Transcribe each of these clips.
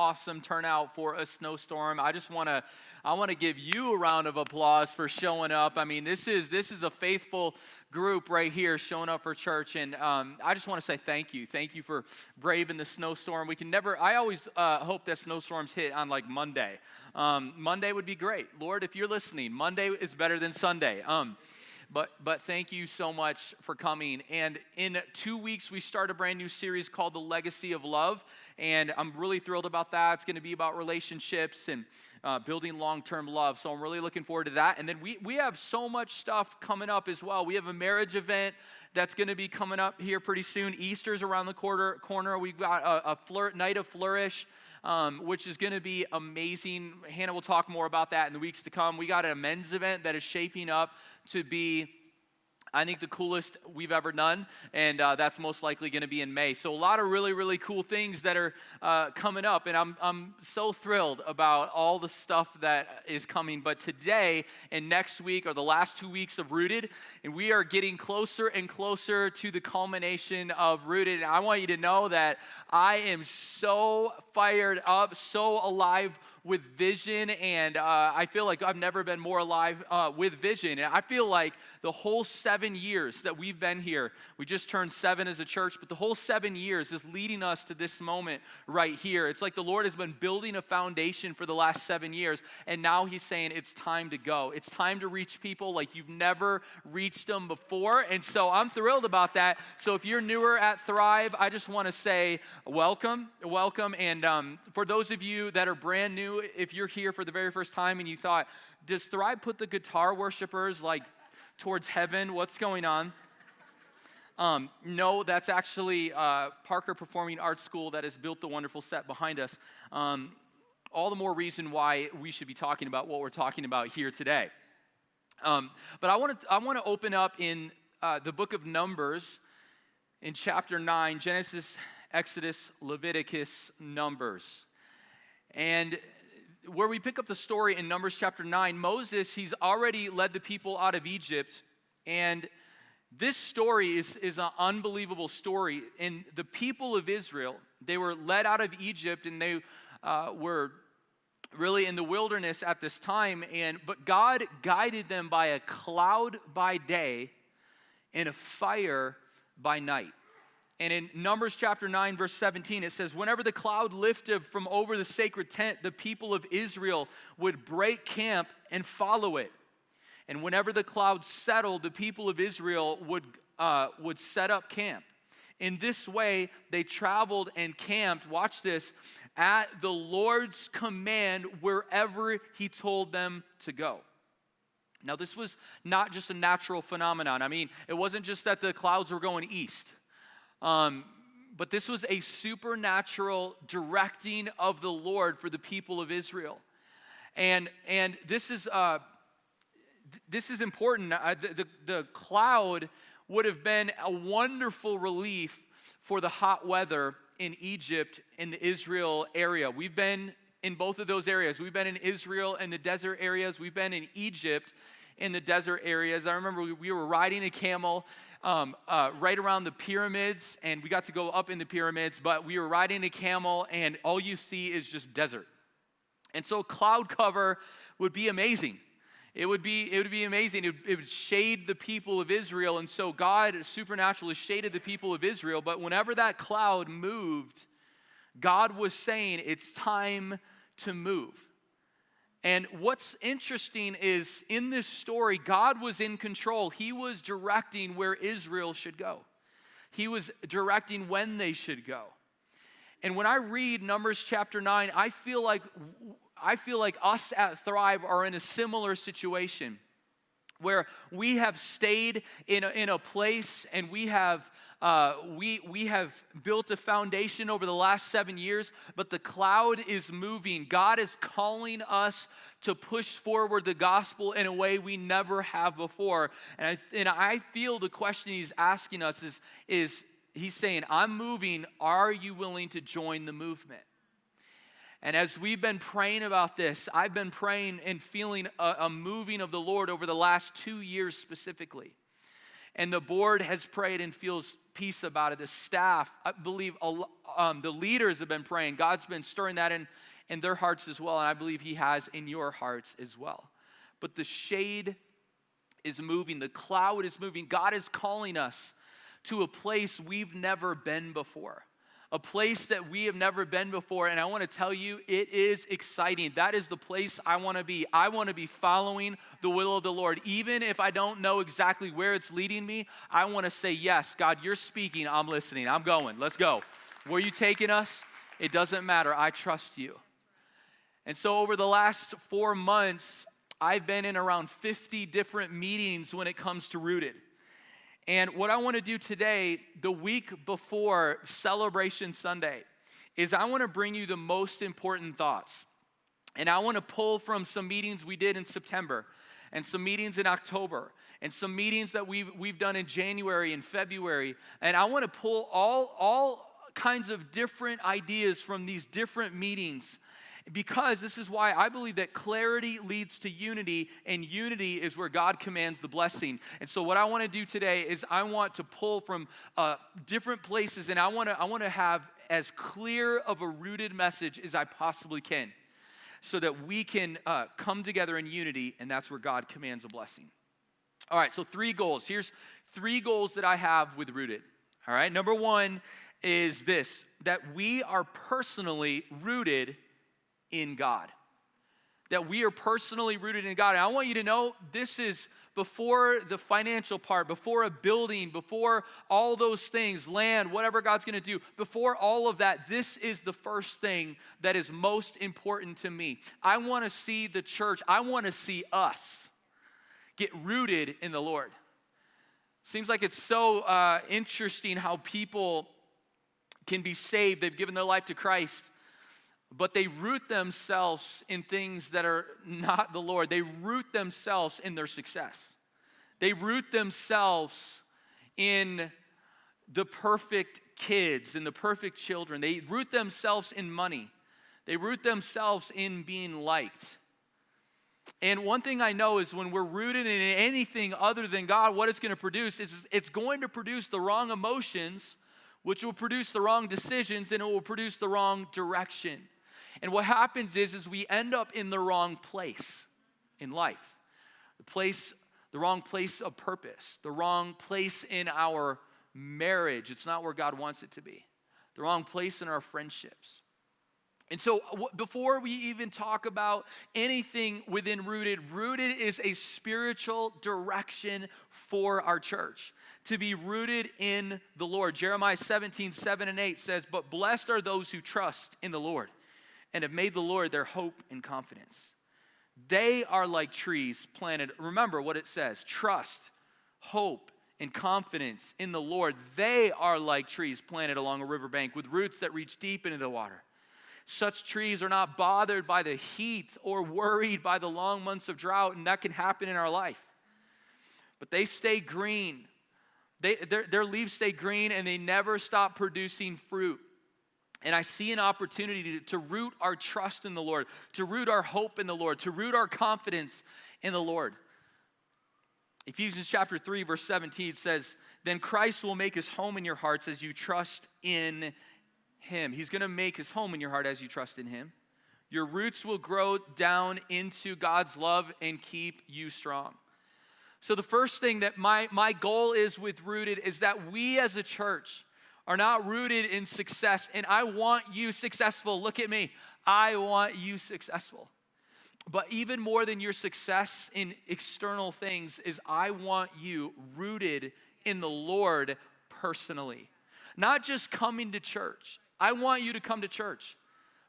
awesome turnout for a snowstorm. I want to give you a round of applause for showing up. I mean, this is a faithful group right here showing up for church, and I just want to say thank you. Thank you for braving the snowstorm. I always hope that snowstorms hit on like Monday. Monday would be great. Lord, if you're listening, Monday is better than Sunday. But thank you so much for coming. And in 2 weeks, we start a brand new series called The Legacy of Love. And I'm really thrilled about that. It's going to be about relationships and building long-term love. So I'm really looking forward to that. And then we have so much stuff coming up as well. We have a marriage event that's going to be coming up here pretty soon. Easter's around the corner. We've got a night of flourish. Which is going to be amazing. Hannah will talk more about that in the weeks to come. We got a men's event that is shaping up to be, I think, the coolest we've ever done, and that's most likely going to be in May. So a lot of really, really cool things that are coming up, and I'm so thrilled about all the stuff that is coming. But today and next week are the last 2 weeks of Rooted, and we are getting closer and closer to the culmination of Rooted. And I want you to know that I am so fired up, so alive with vision, and I feel like I've never been more alive with vision. And I feel like the whole 7 years that we've been here, we just turned 7 as a church, but the whole 7 years is leading us to this moment right here. It's like the Lord has been building a foundation for the last 7 years, and now he's saying it's time to go. It's time to reach people like you've never reached them before, and so I'm thrilled about that. So if you're newer at Thrive, I just want to say welcome, and for those of you that are brand new, if you're here for the very first time and you thought, does Thrive put the guitar worshipers like towards heaven? What's going on? No, that's actually Parker Performing Arts School that has built the wonderful set behind us. All the more reason why we should be talking about what we're talking about here today. But I want to open up in the book of Numbers in chapter 9, Genesis, Exodus, Leviticus, Numbers. And where we pick up the story in Numbers chapter 9, Moses, he's already led the people out of Egypt, and this story is an unbelievable story. And the people of Israel, they were led out of Egypt, and they were really in the wilderness at this time, but God guided them by a cloud by day and a fire by night. And in Numbers chapter 9, verse 17, it says, whenever the cloud lifted from over the sacred tent, the people of Israel would break camp and follow it. And whenever the cloud settled, the people of Israel would set up camp. In this way, they traveled and camped, watch this, at the Lord's command wherever he told them to go. Now, this was not just a natural phenomenon. I mean, it wasn't just that the clouds were going east. But this was a supernatural directing of the Lord for the people of Israel. And this is important. The cloud would have been a wonderful relief for the hot weather in Egypt, in the Israel area. We've been in both of those areas. We've been in Israel in the desert areas. We've been in Egypt in the desert areas. I remember we were riding a camel right around the pyramids, and we got to go up in the pyramids, but we were riding a camel, and all you see is just desert. And so cloud cover would be amazing. It would be amazing. It would shade the people of Israel, and so God supernaturally shaded the people of Israel, but whenever that cloud moved, God was saying, it's time to move. And what's interesting is in this story, God was in control. He was directing where Israel should go. He was directing when they should go. And when I read Numbers chapter 9, I feel like us at Thrive are in a similar situation where we have stayed in a place, and we have built a foundation over the last 7 years, but the cloud is moving. God is calling us to push forward the gospel in a way we never have before. And I feel the question he's asking us is he's saying, I'm moving, are you willing to join the movement? And as we've been praying about this, I've been praying and feeling a moving of the Lord over the last 2 years specifically. And the board has prayed and feels peace about it. The staff, I believe the leaders have been praying. God's been stirring that in their hearts as well, and I believe he has in your hearts as well. But the shade is moving. The cloud is moving. God is calling us to a place we've never been before. A place that we have never been before. And I want to tell you, it is exciting. That is the place I want to be. I want to be following the will of the Lord. Even if I don't know exactly where it's leading me, I want to say, yes, God, you're speaking. I'm listening. I'm going. Let's go. Where you taking us? It doesn't matter. I trust you. And so over the last 4 months, I've been in around 50 different meetings when it comes to Rooted. And what I want to do today, the week before Celebration Sunday, is I want to bring you the most important thoughts. And I want to pull from some meetings we did in September, and some meetings in October, and some meetings that we've done in January and February. And I want to pull all kinds of different ideas from these different meetings, because this is why I believe that clarity leads to unity, and unity is where God commands the blessing. And so what I want to do today is I want to pull from different places, and I want to have as clear of a rooted message as I possibly can, so that we can come together in unity, and that's where God commands a blessing. All right, so 3 goals. Here's 3 goals that I have with Rooted. All right, number 1 is this, that we are personally rooted in God. That we are personally rooted in God. And I want you to know this is before the financial part, before a building, before all those things, land, whatever God's going to do, before all of that, this is the first thing that is most important to me. I want to see the church, I want to see us get rooted in the Lord. Seems like it's so interesting how people can be saved. They've given their life to Christ, but they root themselves in things that are not the Lord. They root themselves in their success. They root themselves in the perfect kids and the perfect children. They root themselves in money. They root themselves in being liked. And one thing I know is when we're rooted in anything other than God, what it's going to produce is it's going to produce the wrong emotions, which will produce the wrong decisions, and it will produce the wrong direction. And what happens is we end up in the wrong place in life. The wrong place of purpose. The wrong place in our marriage. It's not where God wants it to be. The wrong place in our friendships. And so before we even talk about anything within Rooted, Rooted is a spiritual direction for our church. To be rooted in the Lord. Jeremiah 17:7-8 says, "But blessed are those who trust in the Lord, and have made the Lord their hope and confidence. They are like trees planted." Remember what it says, trust, hope, and confidence in the Lord. They are like trees planted along a riverbank with roots that reach deep into the water. Such trees are not bothered by the heat or worried by the long months of drought, and that can happen in our life. But they stay green. Their leaves stay green, and they never stop producing fruit. And I see an opportunity to root our trust in the Lord, to root our hope in the Lord, to root our confidence in the Lord. Ephesians chapter 3, verse 17 says, "Then Christ will make his home in your hearts as you trust in him." He's going to make his home in your heart as you trust in him. Your roots will grow down into God's love and keep you strong. So the first thing that my goal is with Rooted is that we as a church are not rooted in success. And I want you successful. Look at me. I want you successful. But even more than your success in external things is I want you rooted in the Lord personally. Not just coming to church. I want you to come to church.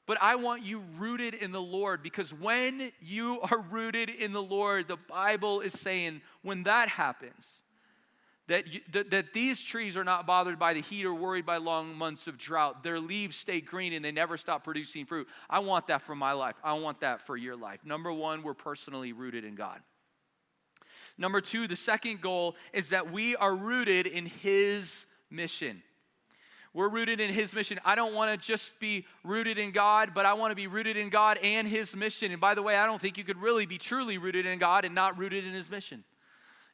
But I want you rooted in the Lord, because when you are rooted in the Lord, the Bible is saying when that happens, that these trees are not bothered by the heat or worried by long months of drought. Their leaves stay green and they never stop producing fruit. I want that for my life. I want that for your life. Number 1, we're personally rooted in God. Number 2, the second goal is that we are rooted in his mission. We're rooted in his mission. I don't want to just be rooted in God, but I want to be rooted in God and his mission. And by the way, I don't think you could really be truly rooted in God and not rooted in his mission.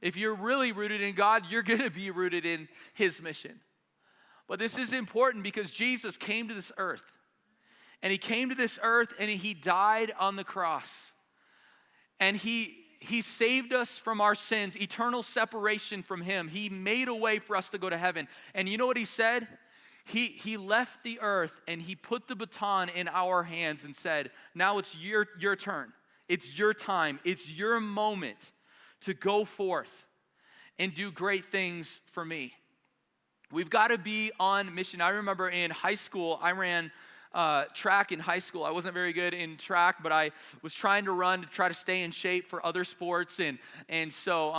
If you're really rooted in God, you're going to be rooted in his mission. But this is important because Jesus came to this earth. And he came to this earth and he died on the cross. And he saved us from our sins, eternal separation from him. He made a way for us to go to heaven. And you know what he said? He left the earth and he put the baton in our hands and said, now it's your turn. It's your time. It's your moment to go forth and do great things for me. We've got to be on mission. I remember in high school, I ran track in high school. I wasn't very good in track, but I was trying to run to try to stay in shape for other sports. And so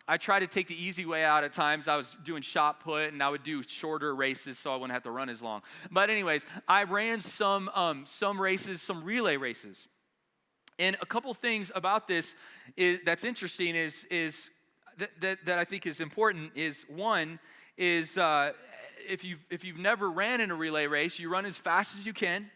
I tried to take the easy way out at times. I was doing shot put, and I would do shorter races so I wouldn't have to run as long. But anyways, I ran some races, some relay races. And a couple things about this that's interesting is that I think is important is one is if you've never ran in a relay race, you run as fast as you can,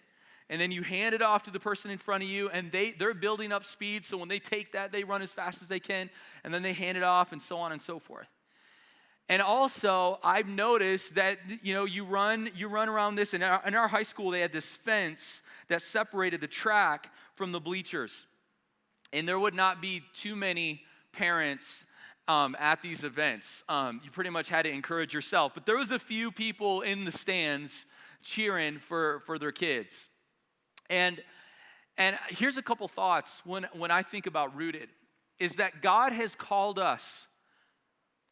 and then you hand it off to the person in front of you, and they're building up speed, so when they take that, they run as fast as they can, and then they hand it off, and so on and so forth. And also, I've noticed that, you run around this, and in our high school, they had this fence that separated the track from the bleachers. And there would not be too many parents at these events. You pretty much had to encourage yourself. But there was a few people in the stands cheering for their kids. And here's a couple thoughts when I think about rooted, is that God has called us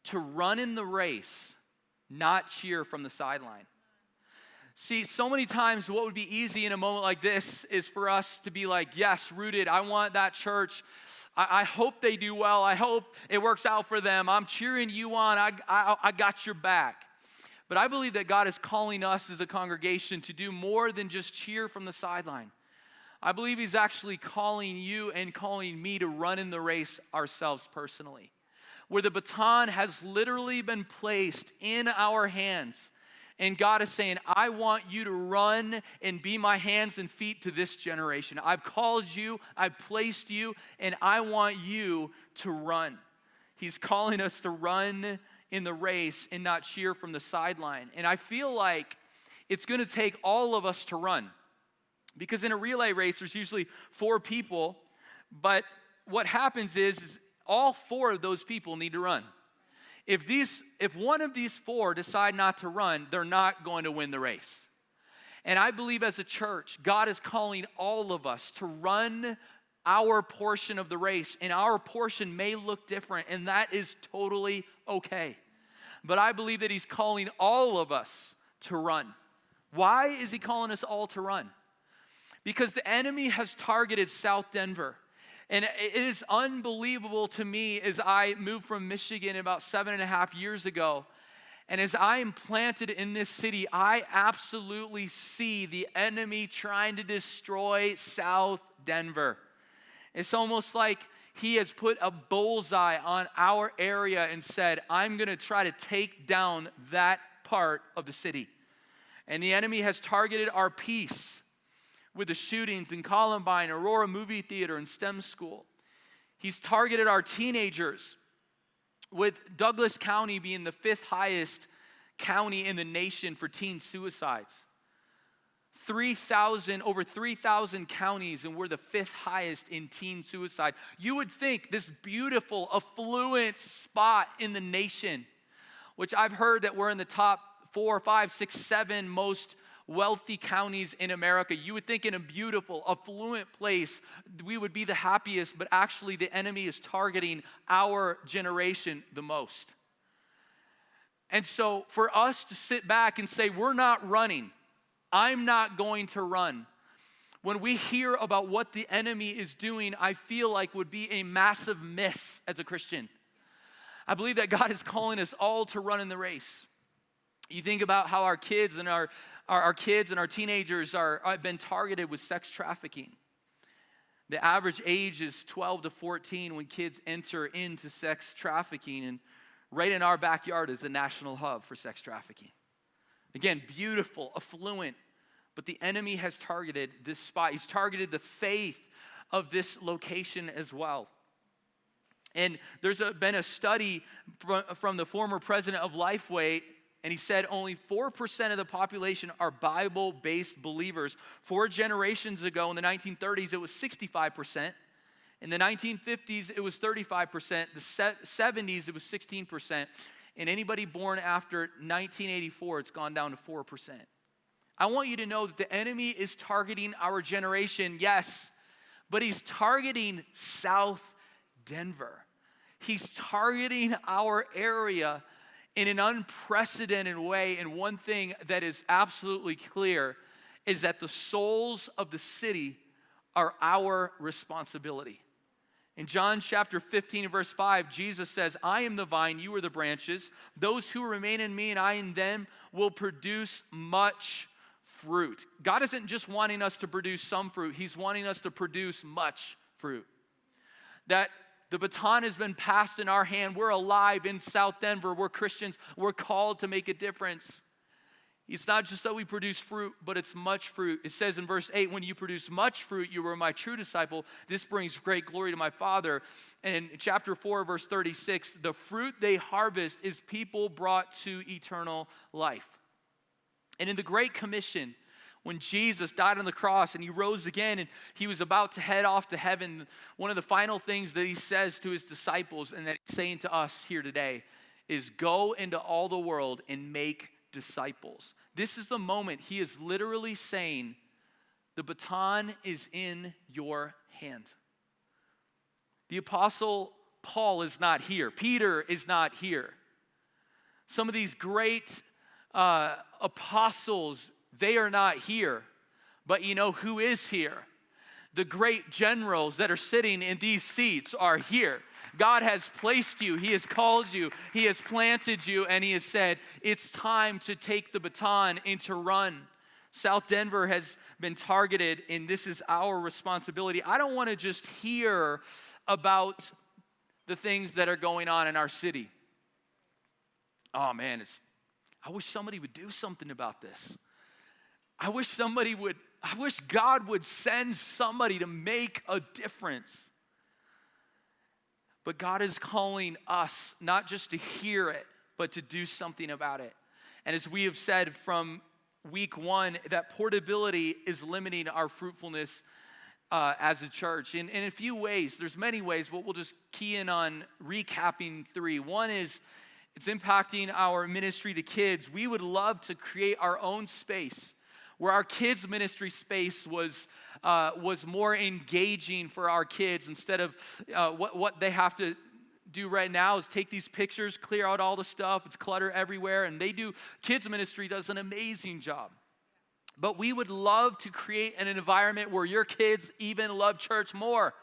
to run in the race, not cheer from the sideline. See, so many times what would be easy in a moment like this is for us to be like, yes, rooted, I want that church. I hope they do well. I hope it works out for them. I'm cheering you on. I got your back. But I believe that God is calling us as a congregation to do more than just cheer from the sideline. I believe he's actually calling you and calling me to run in the race ourselves personally, where the baton has literally been placed in our hands. And God is saying, I want you to run and be my hands and feet to this generation. I've called you, I've placed you, and I want you to run. He's calling us to run in the race and not cheer from the sideline. And I feel like it's going to take all of us to run. Because in a relay race, there's usually 4 people, but what happens is all 4 of those people need to run. If one of these 4 decide not to run, they're not going to win the race. And I believe as a church, God is calling all of us to run our portion of the race, and our portion may look different, and that is totally okay. But I believe that he's calling all of us to run. Why is he calling us all to run? Because the enemy has targeted South Denver. And it is unbelievable to me as I moved from Michigan about 7.5 years ago. And as I am planted in this city, I absolutely see the enemy trying to destroy South Denver. It's almost like he has put a bullseye on our area and said, I'm going to try to take down that part of the city. And the enemy has targeted our peace with the shootings in Columbine, Aurora Movie Theater, and STEM School. He's targeted our teenagers, with Douglas County being the 5th highest county in the nation for teen suicides. Over 3,000 counties, and we're the 5th highest in teen suicide. You would think this beautiful, affluent spot in the nation, which I've heard that we're in the top 4, 5, 6, 7 most wealthy counties in America. You would think in a beautiful, affluent place, we would be the happiest, but actually the enemy is targeting our generation the most. And so for us to sit back and say, we're not running, I'm not going to run. When we hear about what the enemy is doing, I feel like would be a massive miss as a Christian. I believe that God is calling us all to run in the race. You think about how our kids and our kids and our teenagers have been targeted with sex trafficking. The average age is 12 to 14 when kids enter into sex trafficking, and right in our backyard is a national hub for sex trafficking. Again, beautiful, affluent, but the enemy has targeted this spot. He's targeted the faith of this location as well. And there's been a study from the former president of Lifeway, and he said only 4% of the population are Bible-based believers. 4 generations ago, in the 1930s, it was 65%. In the 1950s, it was 35%. The 70s, it was 16%. And anybody born after 1984, it's gone down to 4%. I want you to know that the enemy is targeting our generation, yes, but he's targeting South Denver. He's targeting our area in an unprecedented way. And one thing that is absolutely clear is that the souls of the city are our responsibility. In John chapter 15 and verse 5, Jesus says, I am the vine, you are the branches. Those who remain in me and I in them will produce much fruit. God isn't just wanting us to produce some fruit. He's wanting us to produce much fruit. That the baton has been passed in our hand. We're alive in South Denver. We're Christians. We're called to make a difference. It's not just that we produce fruit, but it's much fruit. It says in verse 8, when you produce much fruit, you were my true disciple. This brings great glory to my Father. And in chapter 4, verse 36, the fruit they harvest is people brought to eternal life. And in the Great Commission, when Jesus died on the cross and he rose again and he was about to head off to heaven, one of the final things that he says to his disciples and that he's saying to us here today is go into all the world and make disciples. This is the moment he is literally saying, the baton is in your hand. The apostle Paul is not here. Peter is not here. Some of these great apostles, they are not here. But you know who is here? The great generals that are sitting in these seats are here. God has placed you, he has called you, he has planted you, and he has said, it's time to take the baton and to run. South Denver has been targeted, and this is our responsibility. I don't want to just hear about the things that are going on in our city. Oh man, I wish somebody would do something about this. I wish God would send somebody to make a difference. But God is calling us not just to hear it, but to do something about it. And as we have said from week 1, that portability is limiting our fruitfulness as a church. In a few ways, there's many ways, but we'll just key in on recapping 3. One is it's impacting our ministry to kids. We would love to create our own space where our kids' ministry space was more engaging for our kids instead of what they have to do right now is take these pictures, clear out all the stuff, it's clutter everywhere, and kids' ministry does an amazing job. But we would love to create an environment where your kids even love church more.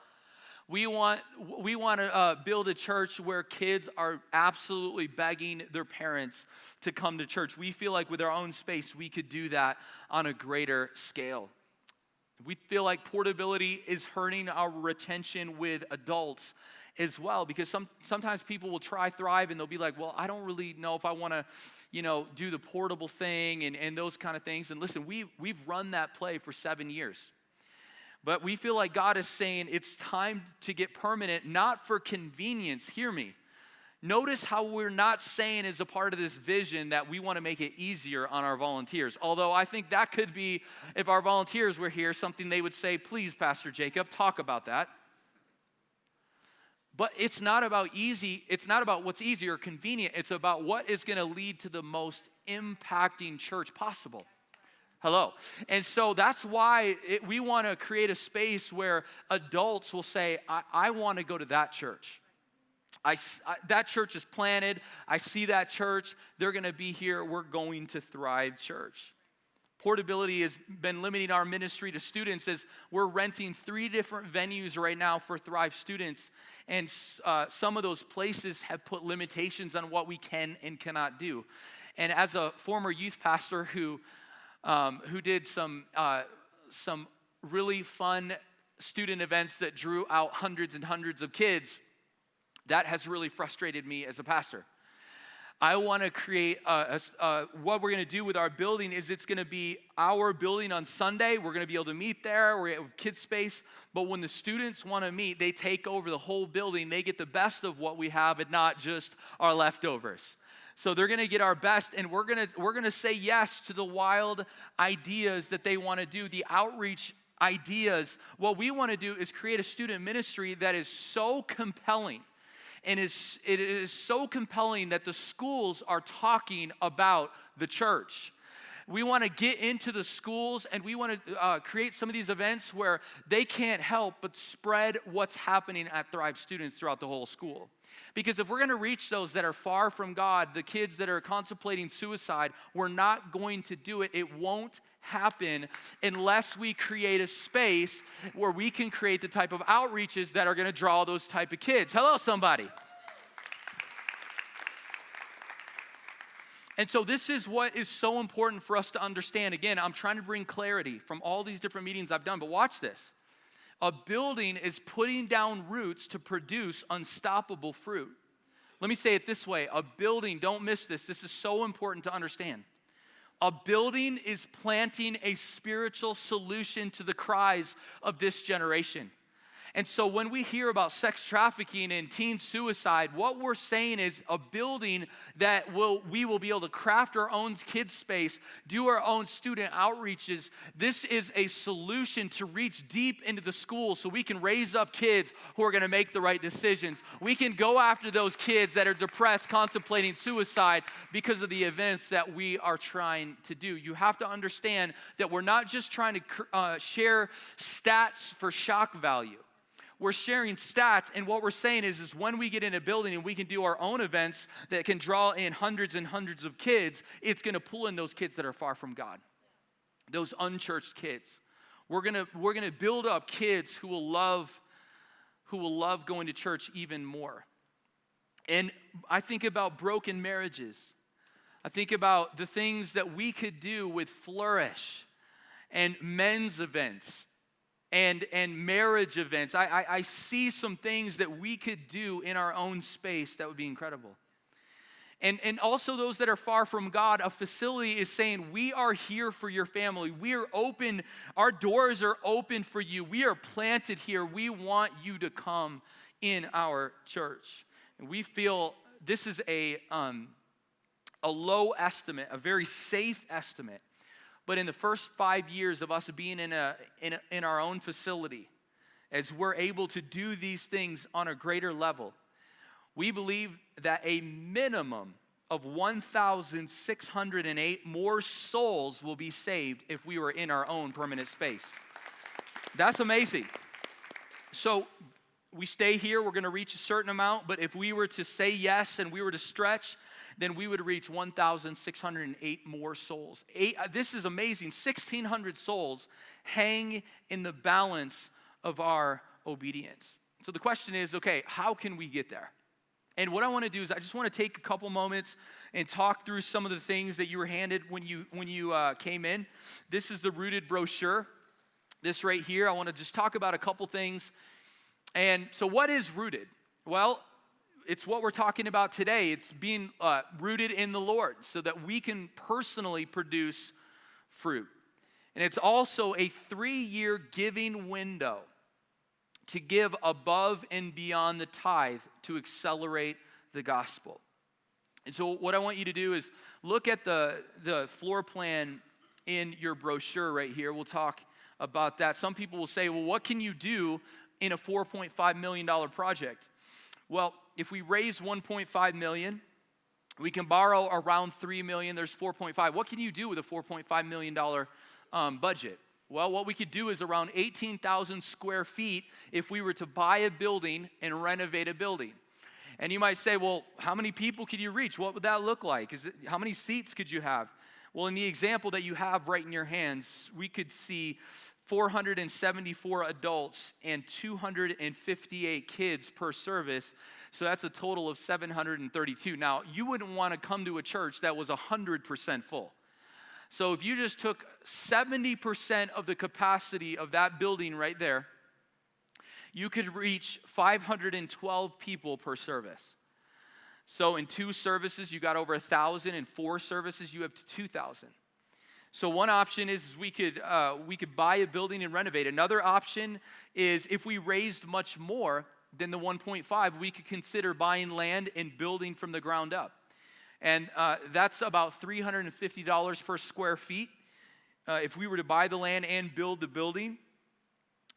We want to build a church where kids are absolutely begging their parents to come to church. We feel like with our own space, we could do that on a greater scale. We feel like portability is hurting our retention with adults as well, because sometimes people will try Thrive and they'll be like, well, I don't really know if I want to, do the portable thing and those kind of things. And listen, we've run that play for 7 years. But we feel like God is saying it's time to get permanent, not for convenience. Hear me. Notice how we're not saying as a part of this vision that we want to make it easier on our volunteers. Although I think that could be, if our volunteers were here, something they would say, please, Pastor Jacob, talk about that. But it's not about easy. It's not about what's easy or convenient. It's about what is going to lead to the most impacting church possible. Hello. And so that's why we want to create a space where adults will say, I want to go to that church. That church is planted. I see that church. They're going to be here. We're going to Thrive Church. Portability has been limiting our ministry to students as we're renting 3 different venues right now for Thrive students. And some of those places have put limitations on what we can and cannot do. And as a former youth pastor who did some really fun student events that drew out hundreds and hundreds of kids, that has really frustrated me as a pastor. I want to create what we're going to do with our building is it's going to be our building on Sunday. We're going to be able to meet there. We're going to have kids space. But when the students want to meet, they take over the whole building. They get the best of what we have and not just our leftovers. So they're going to get our best, and we're going to say yes to the wild ideas that they want to do, the outreach ideas. What we want to do is create a student ministry that is so compelling. And it is so compelling that the schools are talking about the church. We want to get into the schools, and we want to create some of these events where they can't help but spread what's happening at Thrive students throughout the whole school. Because if we're going to reach those that are far from God, the kids that are contemplating suicide, we're not going to do it. It won't happen unless we create a space where we can create the type of outreaches that are going to draw those type of kids. Hello, somebody. And so this is what is so important for us to understand. Again, I'm trying to bring clarity from all these different meetings I've done, but watch this. A building is putting down roots to produce unstoppable fruit. Let me say it this way. A building, don't miss this. This is so important to understand. A building is planting a spiritual solution to the cries of this generation. And so when we hear about sex trafficking and teen suicide, what we're saying is a building that we will be able to craft our own kids space, do our own student outreaches. This is a solution to reach deep into the schools so we can raise up kids who are going to make the right decisions. We can go after those kids that are depressed, contemplating suicide because of the events that we are trying to do. You have to understand that we're not just trying to share stats for shock value. We're sharing stats, and what we're saying is when we get in a building and we can do our own events that can draw in hundreds and hundreds of kids, it's going to pull in those kids that are far from God, those unchurched kids. We're going to build up kids who will love going to church even more. And I think about broken marriages. I think about the things that we could do with Flourish and men's events. And marriage events. I see some things that we could do in our own space that would be incredible. And also those that are far from God, a facility is saying, we are here for your family. We are open. Our doors are open for you. We are planted here. We want you to come in our church. And we feel this is a low estimate, a very safe estimate. But in the first 5 years of us being in our own facility, as we're able to do these things on a greater level, we believe that a minimum of 1,608 more souls will be saved if we were in our own permanent space. That's amazing. So we stay here, we're going to reach a certain amount, but if we were to say yes and we were to stretch, then we would reach 1,608 more souls. This is amazing. 1,600 souls hang in the balance of our obedience. So the question is, okay, how can we get there? And what I want to do is I just want to take a couple moments and talk through some of the things that you were handed when you came in. This is the Rooted brochure. This right here, I want to just talk about a couple things. And so what is Rooted? Well, it's what we're talking about today. It's being rooted in the Lord so that we can personally produce fruit. And it's also a 3-year giving window to give above and beyond the tithe to accelerate the gospel. And so what I want you to do is look at the floor plan in your brochure right here. We'll talk about that. Some people will say, well, what can you do in a $4.5 million project? Well, if we raise $1.5 million, we can borrow around $3 million. There's $4.5. What can you do with a $4.5 million budget? Well, what we could do is around 18,000 square feet if we were to buy a building and renovate a building. And you might say, well, how many people could you reach? What would that look like? How many seats could you have? Well, in the example that you have right in your hands, we could see 474 adults and 258 kids per service. So that's a total of 732. Now, you wouldn't want to come to a church that was 100% full. So if you just took 70% of the capacity of that building right there, you could reach 512 people per service. So in 2 services, you got over 1,000. In 4 services, you have 2,000. So one option is we could buy a building and renovate. Another option is if we raised much more than the 1.5, we could consider buying land and building from the ground up. And that's about $350 per square feet if we were to buy the land and build the building.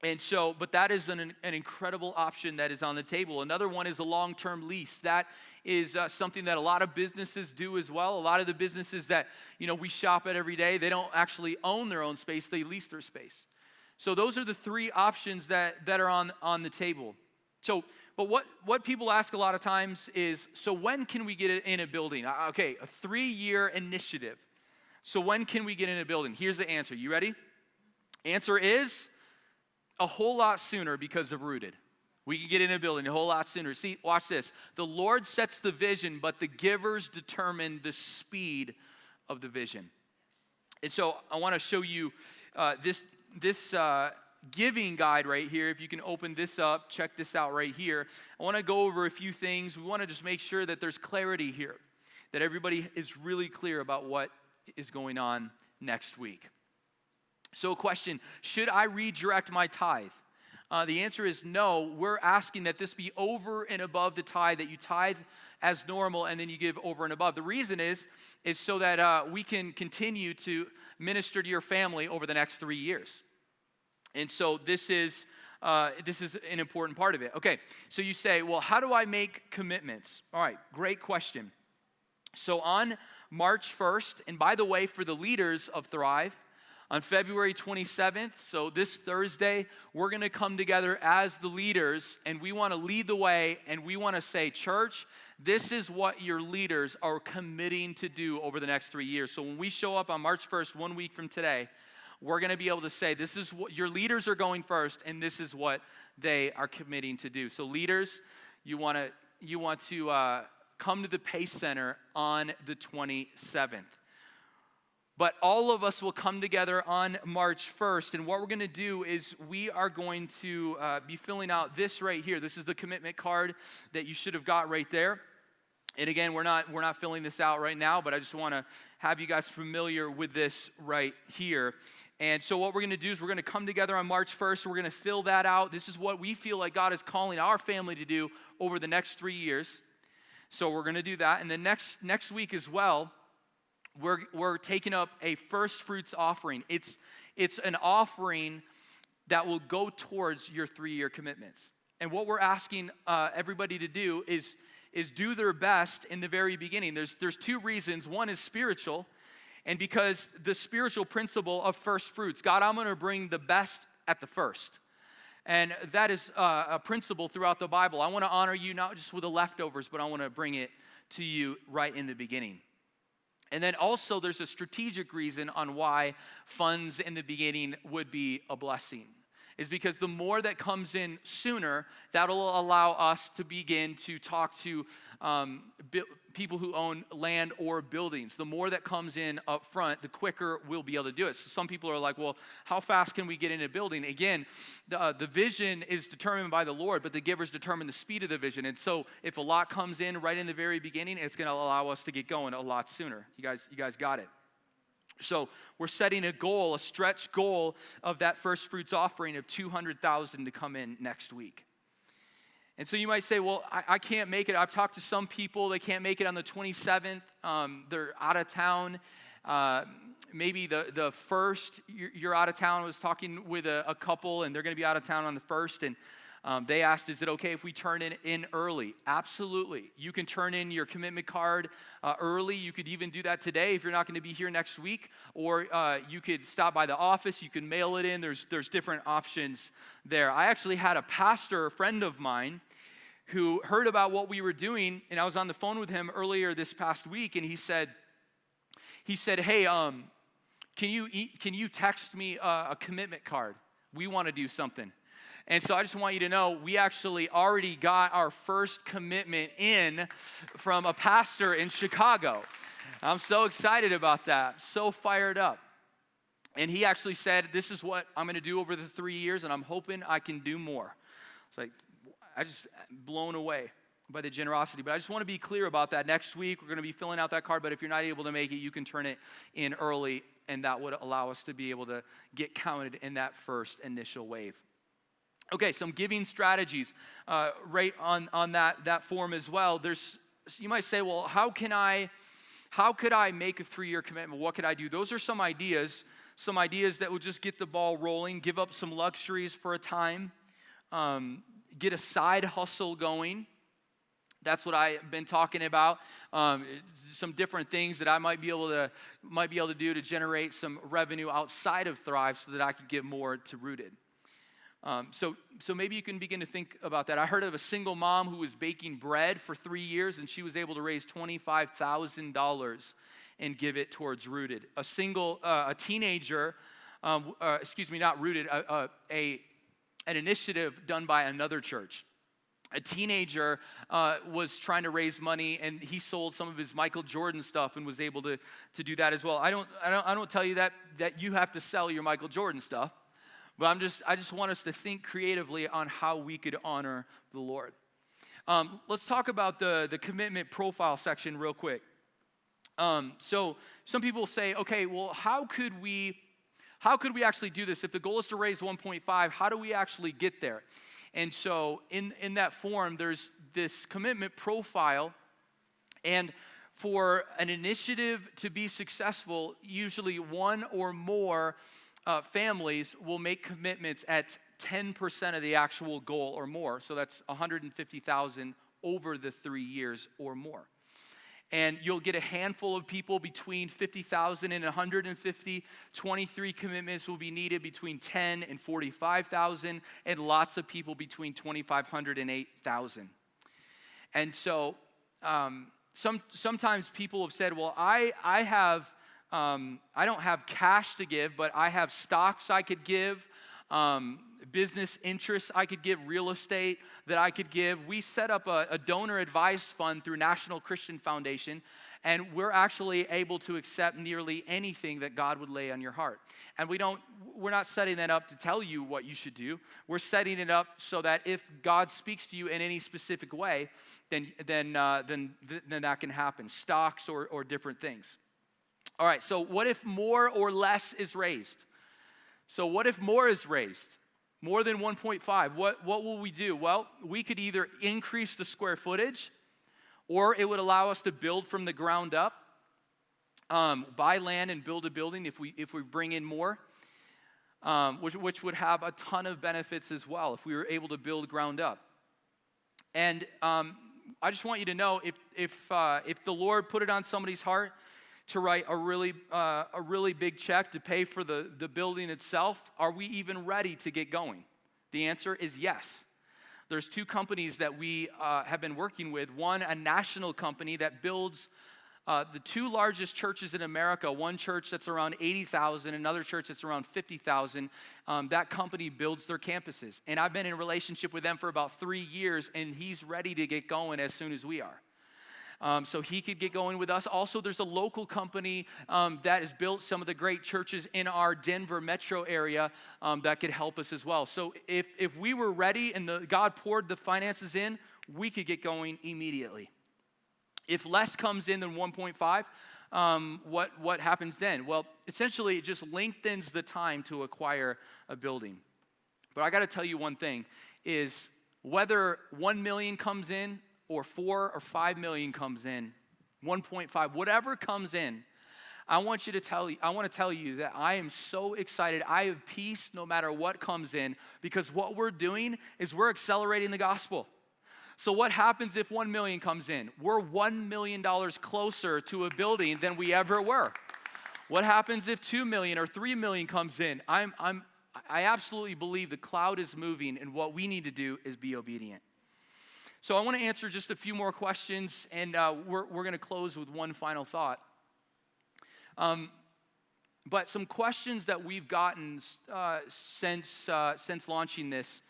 And so, but that is an incredible option that is on the table. Another one is a long-term lease. That is something that a lot of businesses do as well. A lot of the businesses that, we shop at every day, they don't actually own their own space, they lease their space. So those are the 3 options that are on the table. So, but what people ask a lot of times is, so when can we get it in a building? Okay, a 3-year initiative. So when can we get in a building? Here's the answer. You ready? Answer is a whole lot sooner because of Rooted. We can get in a building a whole lot sooner. See, watch this. The Lord sets the vision, but the givers determine the speed of the vision. And so I want to show you this giving guide right here. If you can open this up, check this out right here. I want to go over a few things. We want to just make sure that there's clarity here, that everybody is really clear about what is going on next week. So a question, should I redirect my tithe? The answer is no. We're asking that this be over and above the tithe, that you tithe as normal and then you give over and above. The reason is so that we can continue to minister to your family over the next 3 years. And so this is an important part of it. Okay, so you say, well, how do I make commitments? All right, great question. So on March 1st, and by the way, for the leaders of Thrive, on February 27th, so this Thursday, we're going to come together as the leaders, and we want to lead the way, and we want to say, church, this is what your leaders are committing to do over the next 3 years. So when we show up on March 1st, 1 week from today, we're going to be able to say, this is what your leaders are going first, and this is what they are committing to do. So leaders, you want to come to the Pace Center on the 27th. But all of us will come together on March 1st, and what we're going to do is we are going to be filling out this right here. This is the commitment card that you should have got right there. And again, we're not filling this out right now, but I just want to have you guys familiar with this right here. And so what we're going to do is we're going to come together on March 1st. We're going to fill that out. This is what we feel like God is calling our family to do over the next 3 years. So we're going to do that. And then next week as well, we're taking up a first fruits offering. It's an offering that will go towards your 3-year commitments. And what we're asking everybody to do is do their best in the very beginning. There's 2 reasons. One is spiritual, and because the spiritual principle of first fruits, God, I'm going to bring the best at the first. And that is a principle throughout the Bible. I want to honor you not just with the leftovers, but I want to bring it to you right in the beginning. And then also there's a strategic reason on why funds in the beginning would be a blessing. Is because the more that comes in sooner, that'll allow us to begin to talk to people who own land or buildings. The more that comes in up front, the quicker we'll be able to do it. So some people are like, well, how fast can we get in a building? Again, the vision is determined by the Lord, but the givers determine the speed of the vision. And so if a lot comes in right in the very beginning, it's going to allow us to get going a lot sooner. You guys got it. So we're setting a goal, a stretch goal of that first fruits offering of $200,000 to come in next week. And so you might say, well, I can't make it. I've talked to some people, they can't make it on the 27th. They're out of town. Maybe the first, you're out of town. I was talking with a couple, and they're going to be out of town on the 1st, and they asked, is it okay if we turn in early? Absolutely. You can turn in your commitment card early. You could even do that today if you're not going to be here next week. Or you could stop by the office. You can mail it in. There's different options there. I actually had a pastor, a friend of mine, who heard about what we were doing, and I was on the phone with him earlier this past week, and he said, hey, can you text me a commitment card? We want to do something. And so I just want you to know, we actually already got our first commitment in from a pastor in Chicago. I'm so excited about that, so fired up. And he actually said, this is what I'm going to do over the 3 years, and I'm hoping I can do more. It's like, I just blown away. by the generosity. But I just want to be clear about that. Next week, we're going to be filling out that card, but if you're not able to make it, you can turn it in early, and that would allow us to be able to get counted in that first initial wave. Okay, some giving strategies right on that form as well. You might say, well, how could I make a 3-year commitment? What could I do? Those are some ideas that will just get the ball rolling, give up some luxuries for a time, get a side hustle going. That's what I've been talking about. Some different things that I might be able to do to generate some revenue outside of Thrive so that I could give more to Rooted. So maybe you can begin to think about that. I heard of a single mom who was baking bread for 3 years, and she was able to raise $25,000 and give it towards Rooted. A teenager, not Rooted, an initiative done by another church. A teenager was trying to raise money, and he sold some of his Michael Jordan stuff and was able to do that as well. I don't tell you that you have to sell your Michael Jordan stuff, but I just want us to think creatively on how we could honor the Lord. Let's talk about the commitment profile section real quick. So some people say, okay, well, how could we actually do this? If the goal is to raise 1.5, how do we actually get there? And so in that form, there's this commitment profile. And for an initiative to be successful, usually one or more families will make commitments at 10% of the actual goal or more. So that's $150,000 over the 3 years or more. And you'll get a handful of people between 50,000 and 150. 23 commitments will be needed between 10 and 45,000, and lots of people between 2,500 and 8,000. And so sometimes people have said, well, I don't have cash to give, but I have stocks I could give, business interests I could give, real estate that I could give. We set up a donor advised fund through National Christian Foundation, and we're actually able to accept nearly anything that God would lay on your heart. And we're not setting that up to tell you what you should do. We're setting it up so that if God speaks to you in any specific way, then that can happen. Stocks or different things. All right, so what if more or less is raised? So what if more is raised? More than 1.5. What will we do? Well, we could either increase the square footage, or it would allow us to build from the ground up, buy land and build a building if we bring in more, which would have a ton of benefits as well if we were able to build ground up. And I just want you to know, if the Lord put it on somebody's heart to write a really big check to pay for the building itself, are we even ready to get going? The answer is yes. There's 2 companies that we have been working with. One, a national company that builds the 2 largest churches in America. One church that's around 80,000, another church that's around 50,000. That company builds their campuses. And I've been in a relationship with them for about 3 years, and he's ready to get going as soon as we are. So he could get going with us. Also, there's a local company that has built some of the great churches in our Denver metro area that could help us as well. So if we were ready and God poured the finances in, we could get going immediately. If less comes in than 1.5, what happens then? Well, essentially, it just lengthens the time to acquire a building. But I got to tell you one thing, is whether 1 million comes in, or 4 or 5 million comes in, 1.5, whatever comes in, I want to tell you that I am so excited. I have peace no matter what comes in, because what we're doing is we're accelerating the gospel. So what happens if 1 million comes in? We're $1 million closer to a building than we ever were. What happens if 2 million or 3 million comes in? I absolutely believe the cloud is moving, and what we need to do is be obedient. So I want to answer just a few more questions, and we're going to close with one final thought. But some questions that we've gotten since launching this.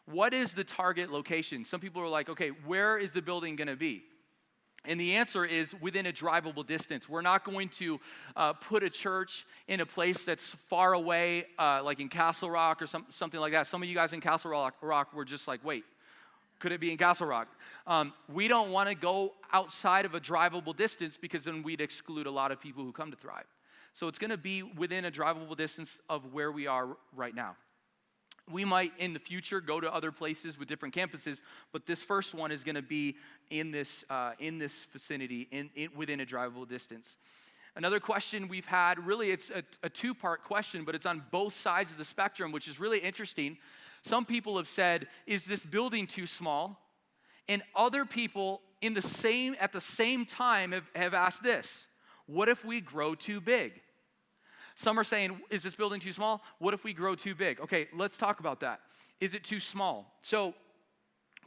What is the target location? Some people are like, okay, where is the building going to be? And the answer is within a drivable distance. We're not going to put a church in a place that's far away, like in Castle Rock or something like that. Some of you guys in Castle Rock were just like, wait, Could it be in Castle Rock? We don't want to go outside of a drivable distance because then we'd exclude a lot of people who come to Thrive. So it's going to be within a drivable distance of where we are right now. We might, in the future, go to other places with different campuses, but this first one is going to be in this vicinity, within a drivable distance. Another question we've had, really it's a two-part question, but it's on both sides of the spectrum, which is really interesting. Some people have said, is this building too small? And other people at the same time have asked this, what if we grow too big? Some are saying, is this building too small? What if we grow too big? Okay, let's talk about that. Is it too small? So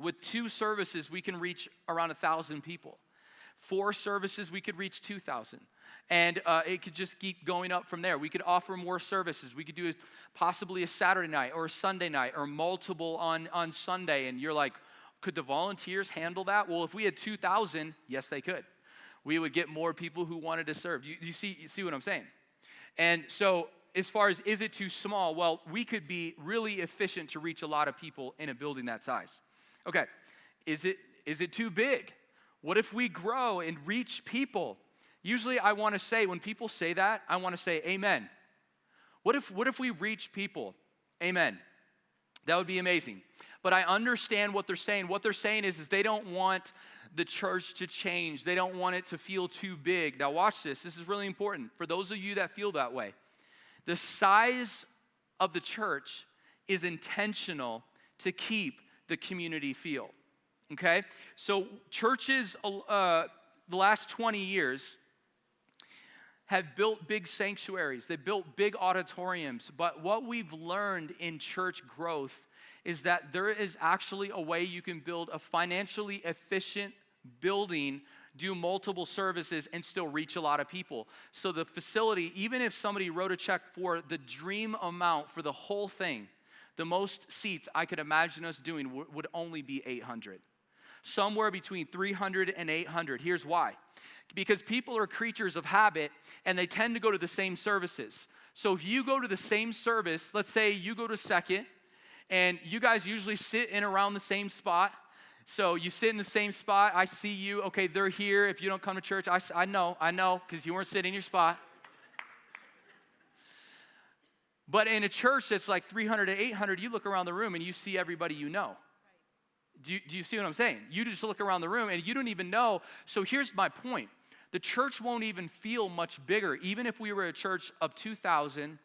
with 2 services, we can reach around 1,000 people. 4 services, we could reach 2,000. And it could just keep going up from there. We could offer more services. We could do possibly a Saturday night or a Sunday night or multiple on Sunday. And you're like, could the volunteers handle that? Well, if we had 2,000, yes, they could. We would get more people who wanted to serve. You see what I'm saying? And so as far as is it too small, well, we could be really efficient to reach a lot of people in a building that size. Okay, is it too big? What if we grow and reach people? Usually I want to say, when people say that, I want to say amen. What if we reach people? Amen. That would be amazing. But I understand what they're saying. What they're saying is they don't want the church to change. They don't want it to feel too big. Now watch this. This is really important for those of you that feel that way. The size of the church is intentional to keep the community feel. Okay? So churches, the last 20 years, have built big sanctuaries. They built big auditoriums. But what we've learned in church growth is that there is actually a way you can build a financially efficient building, do multiple services, and still reach a lot of people. So the facility, even if somebody wrote a check for the dream amount for the whole thing, the most seats I could imagine us doing would only be 800. Somewhere between 300 and 800. Here's why. Because people are creatures of habit, and they tend to go to the same services. So if you go to the same service, let's say you go to second, and you guys usually sit in around the same spot. So you sit in the same spot. I see you. Okay, they're here. If you don't come to church, I know, because you weren't sitting in your spot. But in a church that's like 300 to 800, you look around the room and you see everybody you know. Do you see what I'm saying? You just look around the room and you don't even know. So here's my point. The church won't even feel much bigger. Even if we were a church of 2,000,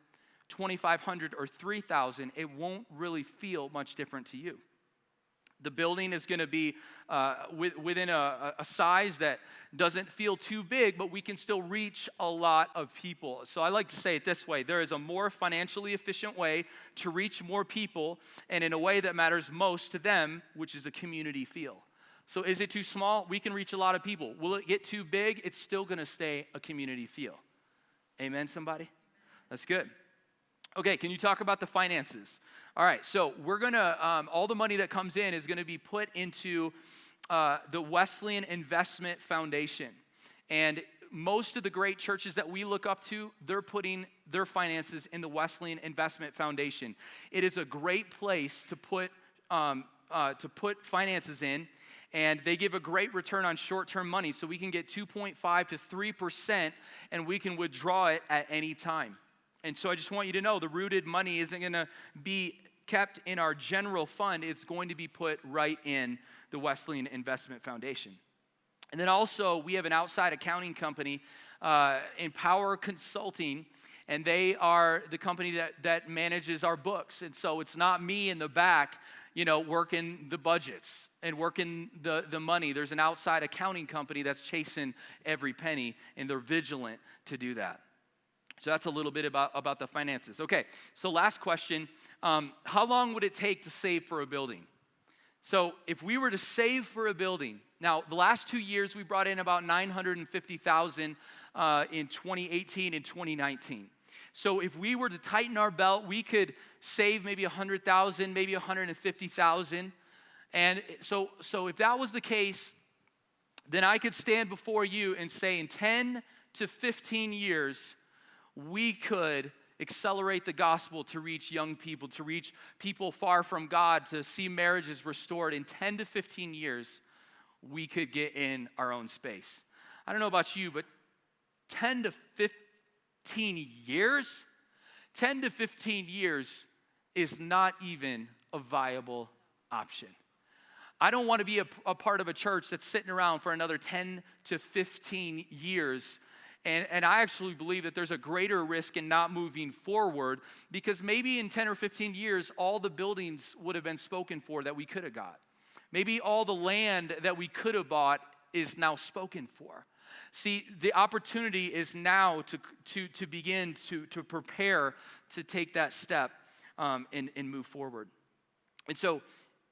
2,500, or 3,000, it won't really feel much different to you. The building is going to be within a size that doesn't feel too big, but we can still reach a lot of people. So I like to say it this way. There is a more financially efficient way to reach more people, and in a way that matters most to them, which is a community feel. So is it too small? We can reach a lot of people. Will it get too big? It's still going to stay a community feel. Amen, somebody? That's good. Okay, can you talk about the finances? All right, so we're going to, all the money that comes in is going to be put into the Wesleyan Investment Foundation. And most of the great churches that we look up to, they're putting their finances in the Wesleyan Investment Foundation. It is a great place to put finances in, and they give a great return on short-term money. So we can get 2.5 to 3%, and we can withdraw it at any time. And so I just want you to know the rooted money isn't going to be kept in our general fund. It's going to be put right in the Wesleyan Investment Foundation. And then also we have an outside accounting company, Empower Consulting, and they are the company that manages our books. And so it's not me in the back, working the budgets and working the money. There's an outside accounting company that's chasing every penny, and they're vigilant to do that. So that's a little bit about the finances. Okay, so last question. How long would it take to save for a building? So if we were to save for a building, now the last 2 years we brought in about $950,000 in 2018 and 2019. So if we were to tighten our belt, we could save maybe $100,000, maybe $150,000. And so if that was the case, then I could stand before you and say in 10 to 15 years, we could accelerate the gospel to reach young people, to reach people far from God, to see marriages restored. In 10 to 15 years, we could get in our own space. I don't know about you, but 10 to 15 years? 10 to 15 years is not even a viable option. I don't want to be a part of a church that's sitting around for another 10 to 15 years. And I actually believe that there's a greater risk in not moving forward, because maybe in 10 or 15 years, all the buildings would have been spoken for that we could have got. Maybe all the land that we could have bought is now spoken for. See, the opportunity is now to begin to prepare to take that step and move forward. And so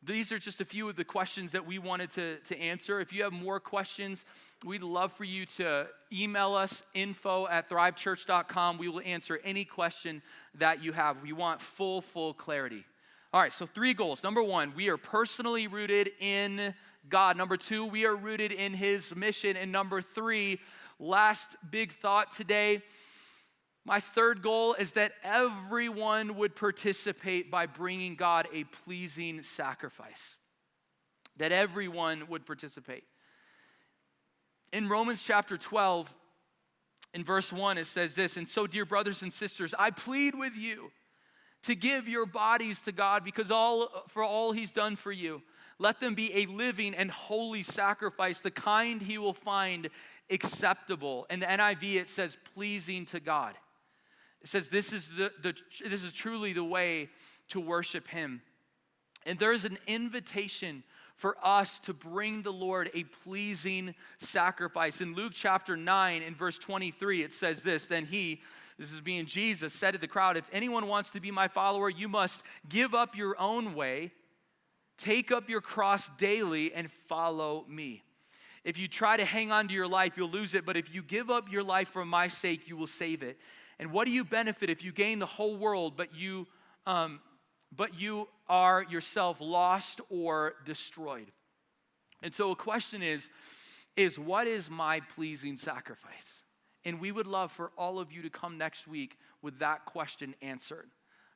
these are just a few of the questions that we wanted to answer. If you have more questions, we'd love for you to email us, info@thrivechurch.com. We will answer any question that you have. We want full clarity. All right, so 3 goals. Number 1, we are personally rooted in God. Number 2, we are rooted in his mission. And number 3, last big thought today, my 3rd goal is that everyone would participate by bringing God a pleasing sacrifice. That everyone would participate. In Romans chapter 12, in verse 1, it says this, "And so, dear brothers and sisters, I plead with you to give your bodies to God because for all he's done for you. Let them be a living and holy sacrifice, the kind he will find acceptable." In the NIV, it says pleasing to God. It says this is truly the way to worship him. And there's an invitation for us to bring the Lord a pleasing sacrifice. In Luke chapter 9, in verse 23, it says this, "Then he," this is being Jesus, "said to the crowd, 'If anyone wants to be my follower, you must give up your own way, take up your cross daily, and follow me. If you try to hang on to your life, you'll lose it. But if you give up your life for my sake, you will save it. And what do you benefit if you gain the whole world, but you are yourself lost or destroyed?'" And so a question is what is my pleasing sacrifice? And we would love for all of you to come next week with that question answered.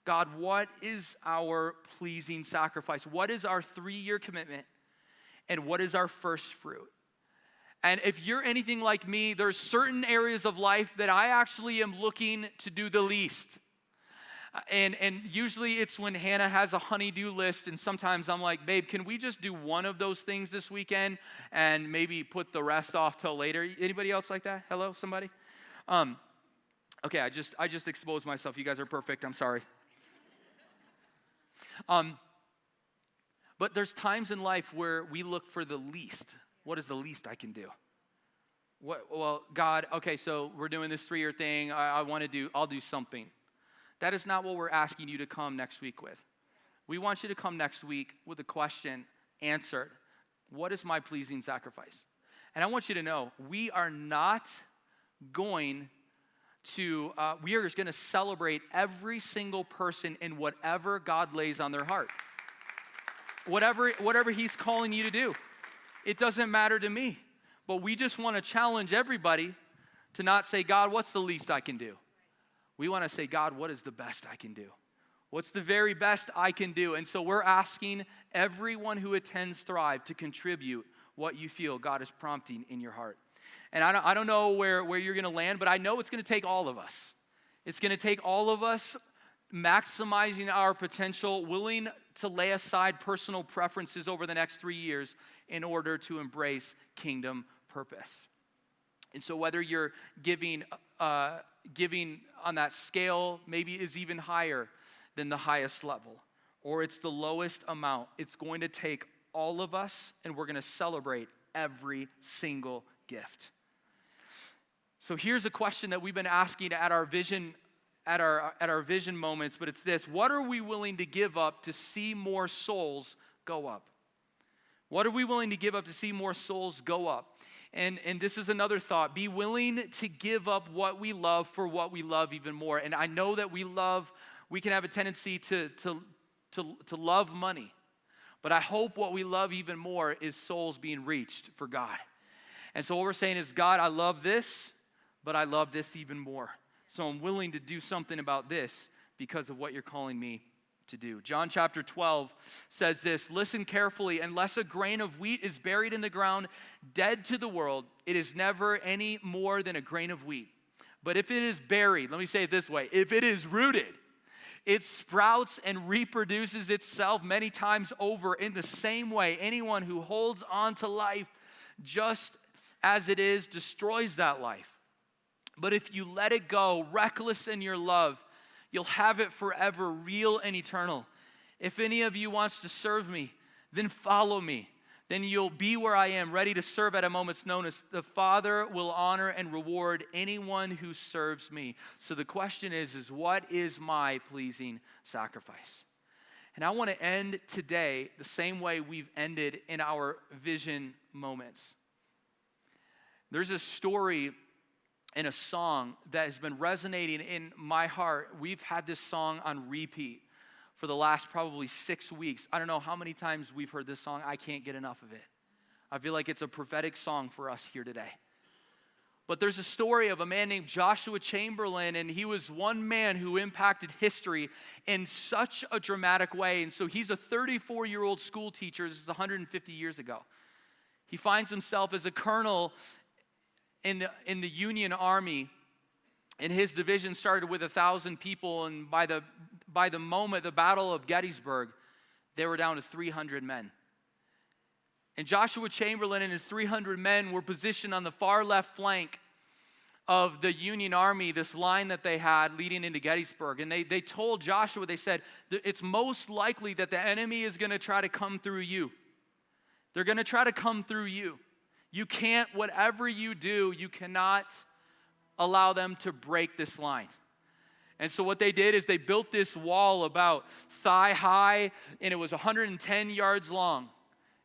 God, what is our pleasing sacrifice? What is our 3-year commitment? And what is our first fruit? And if you're anything like me, there's certain areas of life that I actually am looking to do the least. And usually it's when Hannah has a honey-do list, and sometimes I'm like, "Babe, can we just do one of those things this weekend and maybe put the rest off till later?" Anybody else like that? Hello, somebody? Okay, I just exposed myself. You guys are perfect. I'm sorry. But there's times in life where we look for the least. What is the least I can do? Well, God, okay, so we're doing this 3-year thing. I'll do something. That is not what we're asking you to come next week with. We want you to come next week with a question answered. What is my pleasing sacrifice? And I want you to know, we are going to celebrate every single person in whatever God lays on their heart. Whatever he's calling you to do. It doesn't matter to me. But we just want to challenge everybody to not say, "God, what's the least I can do?" We want to say, "God, what is the best I can do? What's the very best I can do?" And so we're asking everyone who attends Thrive to contribute what you feel God is prompting in your heart. And I don't know where you're going to land, but I know it's going to take all of us. It's going to take all of us maximizing our potential, willing to lay aside personal preferences over the next 3 years in order to embrace kingdom purpose. And so whether you're giving on that scale maybe is even higher than the highest level, or it's the lowest amount, it's going to take all of us, and we're going to celebrate every single gift. So here's a question that we've been asking at our vision moments, but it's this: what are we willing to give up to see more souls go up? What are we willing to give up to see more souls go up? And this is another thought. Be willing to give up what we love for what we love even more. And I know that we can have a tendency to love money. But I hope what we love even more is souls being reached for God. And so what we're saying is, God, I love this, but I love this even more. So I'm willing to do something about this because of what you're calling me to do. John chapter 12 says this, listen carefully, unless a grain of wheat is buried in the ground, dead to the world, it is never any more than a grain of wheat. But if it is buried, let me say it this way, if it is rooted, it sprouts and reproduces itself many times over. In the same way, anyone who holds on to life just as it is destroys that life. But if you let it go, reckless in your love, you'll have it forever, real and eternal. If any of you wants to serve me, then follow me. Then you'll be where I am, ready to serve at a moment's notice. The Father will honor and reward anyone who serves me. So the question is what is my pleasing sacrifice? And I want to end today the same way we've ended in our vision moments. There's a story in a song that has been resonating in my heart. We've had this song on repeat for the last probably 6 weeks. I don't know how many times we've heard this song. I can't get enough of it. I feel like it's a prophetic song for us here today. But there's a story of a man named Joshua Chamberlain, and he was one man who impacted history in such a dramatic way. And so he's a 34-year-old school teacher. This is 150 years ago. He finds himself as a colonel in the Union Army, and his division started with 1,000 people, and by the moment, the Battle of Gettysburg, they were down to 300 men. And Joshua Chamberlain and his 300 men were positioned on the far left flank of the Union Army, this line that they had leading into Gettysburg. And they told Joshua, they said, it's most likely that the enemy is going to try to come through you. They're going to try to come through you. You can't, whatever you do, you cannot allow them to break this line. And so what they did is they built this wall about thigh high, and it was 110 yards long.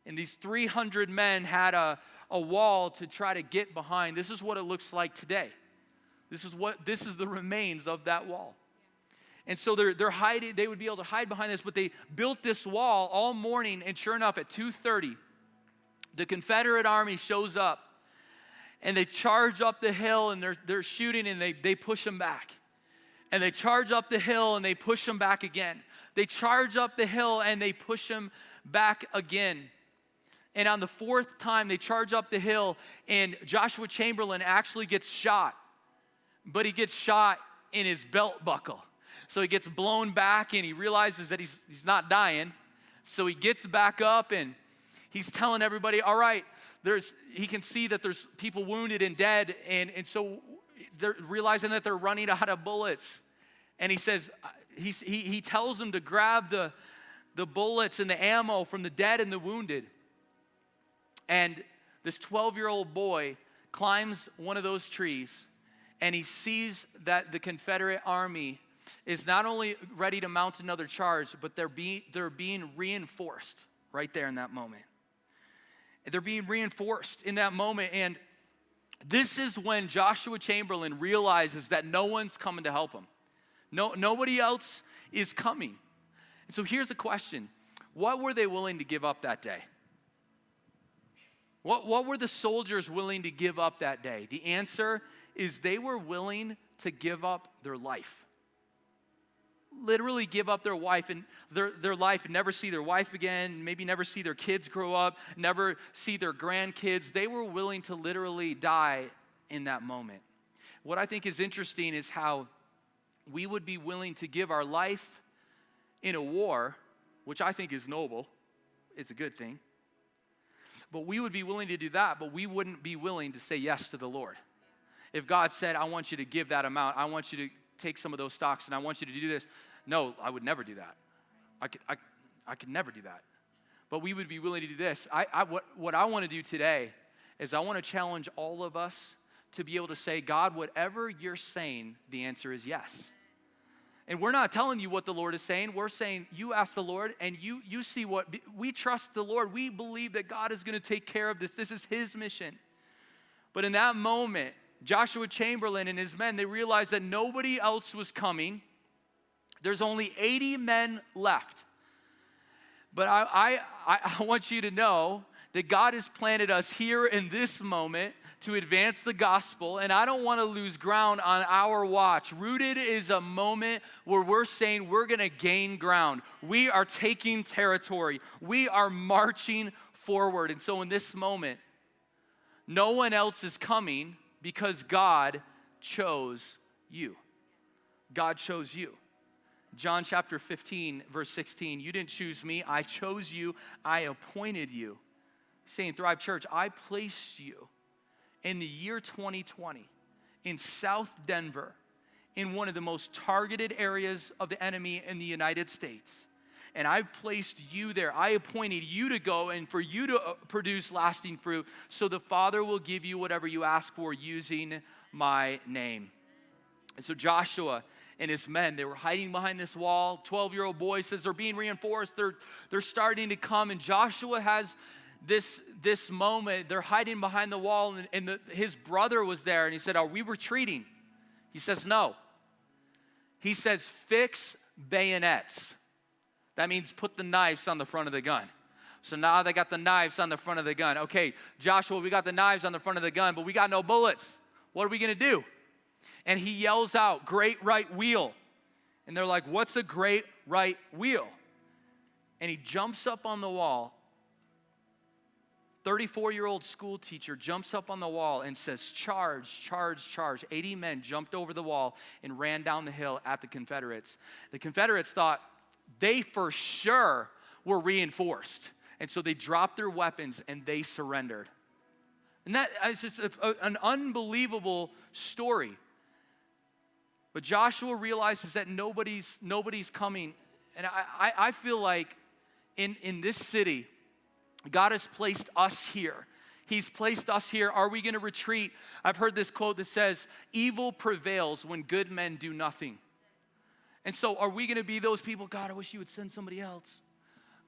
And these 300 men had a wall to try to get behind. This is what it looks like today. This is the remains of that wall. And so they're hiding, they would be able to hide behind this, but they built this wall all morning, and sure enough, at 2:30, the Confederate army shows up, and they charge up the hill, and they're shooting, and they push them back. And they charge up the hill, and they push them back again. They charge up the hill, and they push them back again. And on the fourth time, they charge up the hill, and Joshua Chamberlain actually gets shot. But he gets shot in his belt buckle. So he gets blown back, and he realizes that he's not dying. So he gets back up, and he's telling everybody, all right, he can see that there's people wounded and dead, and so they're realizing that they're running out of bullets. And he says, he tells them to grab the bullets and the ammo from the dead and the wounded. And this 12-year-old boy climbs one of those trees, and he sees that the Confederate army is not only ready to mount another charge, but they're being reinforced right there in that moment. They're being reinforced in that moment, and this is when Joshua Chamberlain realizes that no one's coming to help him. Nobody else is coming. And so here's the question. What were they willing to give up that day? What were the soldiers willing to give up that day? The answer is they were willing to give up their life. Literally give up their wife and their life and never see their wife again, maybe never see their kids grow up, never see their grandkids. They were willing to literally die in that moment. What I think is interesting is how we would be willing to give our life in a war, which I think is noble. It's a good thing. But we would be willing to do that, but we wouldn't be willing to say yes to the Lord. If God said, I want you to give that amount, I want you to take some of those stocks, and I want you to do this. No, I would never do that. I could never do that. But we would be willing to do this. What I want to do today is I want to challenge all of us to be able to say, God, whatever you're saying, the answer is yes. And we're not telling you what the Lord is saying. We're saying, you ask the Lord, and you see what, we trust the Lord. We believe that God is going to take care of this. This is his mission. But in that moment, Joshua Chamberlain and his men, they realized that nobody else was coming. There's only 80 men left. But I want you to know that God has planted us here in this moment to advance the gospel, and I don't want to lose ground on our watch. Rooted is a moment where we're saying we're going to gain ground. We are taking territory. We are marching forward. And so in this moment, no one else is coming because God chose you. God chose you. John chapter 15, verse 16, you didn't choose me, I chose you, I appointed you. Saying, Thrive Church, I placed you in the year 2020 in South Denver, in one of the most targeted areas of the enemy in the United States. And I've placed you there. I appointed you to go and for you to produce lasting fruit, so the Father will give you whatever you ask for using my name. And so Joshua and his men, they were hiding behind this wall. 12-year-old boy says they're being reinforced. They're starting to come. And Joshua has this moment. They're hiding behind the wall. And his brother was there. And he said, are we retreating? He says, no. He says, fix bayonets. That means put the knives on the front of the gun. So now they got the knives on the front of the gun. Okay, Joshua, we got the knives on the front of the gun, but we got no bullets. What are we going to do? And he yells out, great right wheel. And they're like, what's a great right wheel? And he jumps up on the wall. 34-year-old school teacher jumps up on the wall and says, charge, charge, charge. 80 men jumped over the wall and ran down the hill at the Confederates. The Confederates thought they for sure were reinforced. And so they dropped their weapons and they surrendered. And that is just an unbelievable story. But Joshua realizes that nobody's coming. And I feel like in this city, God has placed us here. He's placed us here. Are we going to retreat? I've heard this quote that says, evil prevails when good men do nothing. And so are we going to be those people, God, I wish you would send somebody else.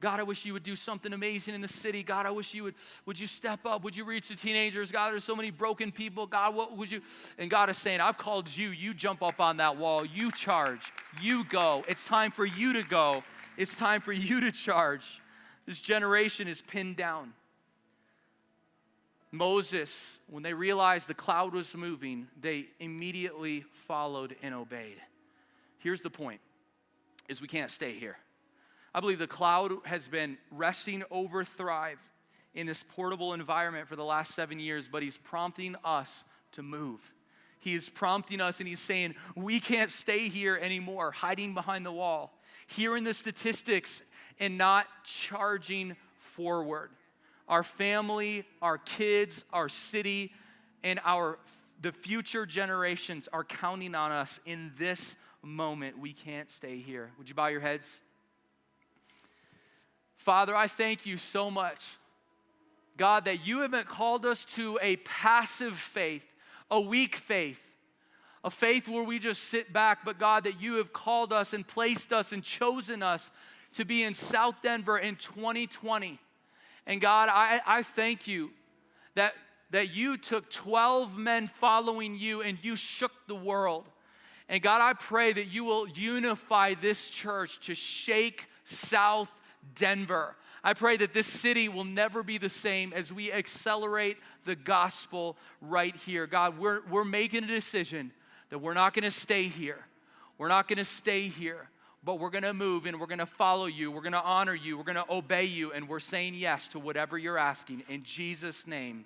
God, I wish you would do something amazing in the city. God, I wish you would you step up? Would you reach the teenagers? God, there's so many broken people. God, what would you? And God is saying, I've called you. You jump up on that wall. You charge. You go. It's time for you to go. It's time for you to charge. This generation is pinned down. Moses, when they realized the cloud was moving, they immediately followed and obeyed. Here's the point, is we can't stay here. I believe the cloud has been resting over Thrive in this portable environment for the last 7 years, but he's prompting us to move. He is prompting us and he's saying, we can't stay here anymore, hiding behind the wall, hearing the statistics and not charging forward. Our family, our kids, our city, and the future generations are counting on us in this moment. We can't stay here. Would you bow your heads? Father, I thank you so much, God, that you haven't called us to a passive faith, a weak faith, a faith where we just sit back, but God, that you have called us and placed us and chosen us to be in South Denver in 2020. And God, I thank you that you took 12 men following you and you shook the world. And God, I pray that you will unify this church to shake South Denver. I pray that this city will never be the same as we accelerate the gospel right here. God, we're making a decision that we're not going to stay here. We're not going to stay here, but we're going to move and we're going to follow you. We're going to honor you. We're going to obey you, and we're saying yes to whatever you're asking. In Jesus' name,